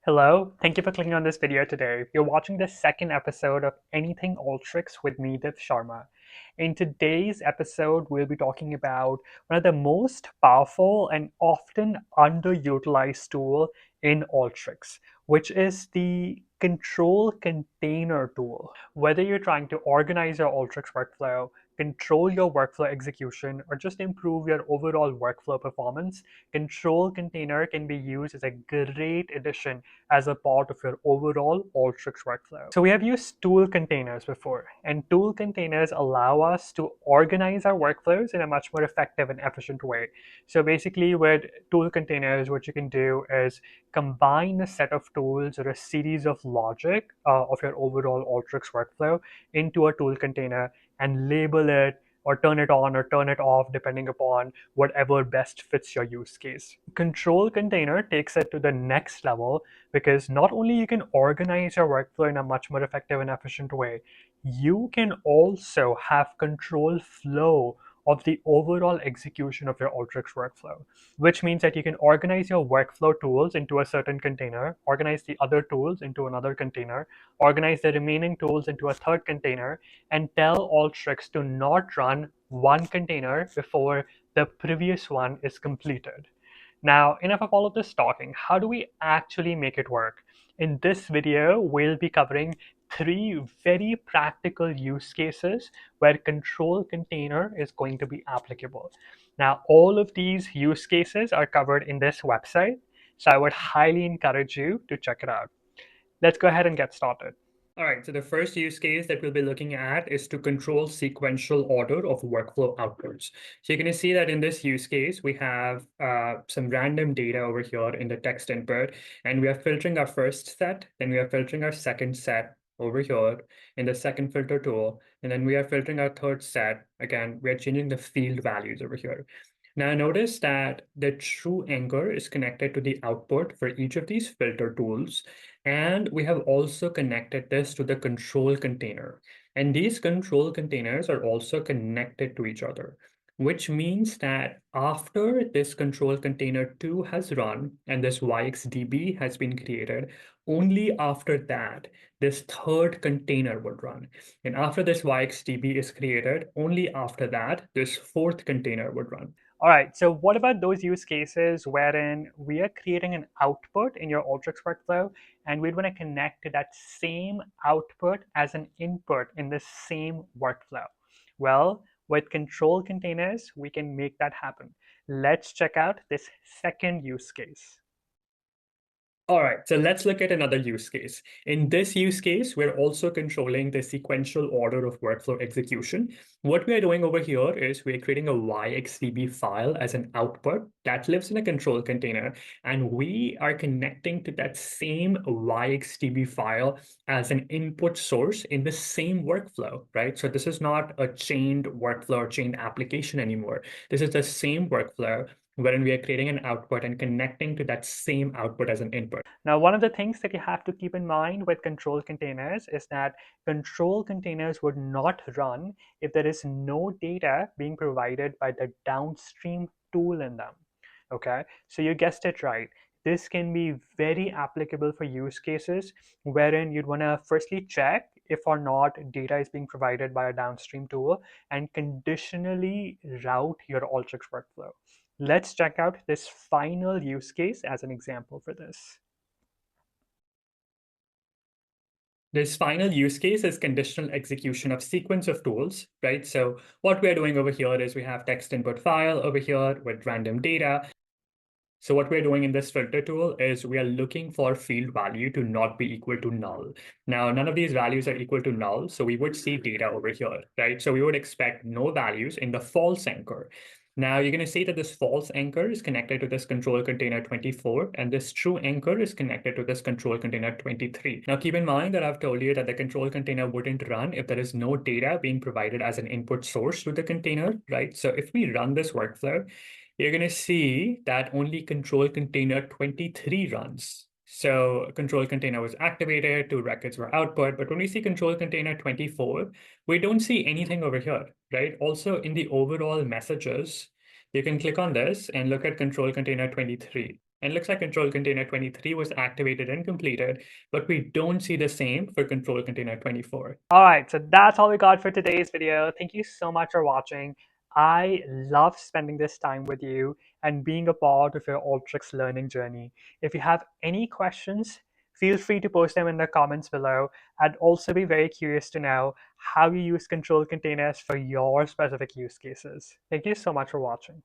Hello, thank you for clicking on this video today. You're watching the second episode of Anything Alteryx with me, Div Sharma. In today's episode, we'll be talking about one of the most powerful and often underutilized tool in Alteryx, which is the control container tool. Whether you're trying to organize your Alteryx workflow, control your workflow execution, or just improve your overall workflow performance, control container can be used as a great addition as a part of your overall Alteryx workflow. So we have used tool containers before, and tool containers allow us to organize our workflows in a much more effective and efficient way. So basically with tool containers, what you can do is combine a set of tools or a series of logic of your overall Alteryx workflow into a tool container and label it or turn it on or turn it off depending upon whatever best fits your use case. Control container takes it to the next level because not only you can organize your workflow in a much more effective and efficient way, you can also have control flow of the overall execution of your Alteryx workflow, which means that you can organize your workflow tools into a certain container, organize the other tools into another container, organize the remaining tools into a third container, and tell Alteryx to not run one container before the previous one is completed. Now, enough of all of this talking. How do we actually make it work? In this video, we'll be covering three very practical use cases where control container is going to be applicable. Now, all of these use cases are covered in this website, so I would highly encourage you to check it out. Let's go ahead and get started. All right, so the first use case that we'll be looking at is to control sequential order of workflow outputs. So you're going to see that in this use case, we have some random data over here in the text input, and we are filtering our first set, then we are filtering our second set over here in the second filter tool, and then we are filtering our third set. Again, we are changing the field values over here. Now notice that the true anchor is connected to the output for each of these filter tools. And we have also connected this to the control container. And these control containers are also connected to each other, which means that after this control container 2 has run and this YXDB has been created, only after that, this third container would run. And after this YXDB is created, only after that, this fourth container would run. All right, so what about those use cases wherein we are creating an output in your Alteryx workflow and we'd want to connect to that same output as an input in the same workflow? Well, with control containers, we can make that happen. Let's check out this second use case. All right, so let's look at another use case. In this use case, we're also controlling the sequential order of workflow execution. What we are doing over here is we're creating a YXDB file as an output that lives in a control container, and we are connecting to that same YXDB file as an input source in the same workflow, right? So this is not a chained workflow or chained application anymore. This is the same workflow wherein we are creating an output and connecting to that same output as an input. Now, one of the things that you have to keep in mind with control containers is that control containers would not run if there is no data being provided by the downstream tool in them. Okay, so you guessed it right. This can be very applicable for use cases wherein you'd want to firstly check if or not data is being provided by a downstream tool and conditionally route your Alteryx workflow. Let's check out this final use case as an example for this. This final use case is conditional execution of sequence of tools, right? So what we're doing over here is we have text input file over here with random data. So what we're doing in this filter tool is we are looking for field value to not be equal to null. Now, none of these values are equal to null, so we would see data over here, right? So we would expect no values in the false anchor. Now you're going to see that this false anchor is connected to this control container 24, and this true anchor is connected to this control container 23. Now keep in mind that I've told you that the control container wouldn't run if there is no data being provided as an input source to the container, right? So if we run this workflow, you're going to see that only control container 23 runs. So control container was activated, 2 records were output, but when we see control container 24, we don't see anything over here, right? Also in the overall messages, you can click on this and look at control container 23. And it looks like control container 23 was activated and completed, but we don't see the same for control container 24. All right, so that's all we got for today's video. Thank you so much for watching. I love spending this time with you and being a part of your Alteryx learning journey. If you have any questions, feel free to post them in the comments below. I'd also be very curious to know how you use control containers for your specific use cases. Thank you so much for watching.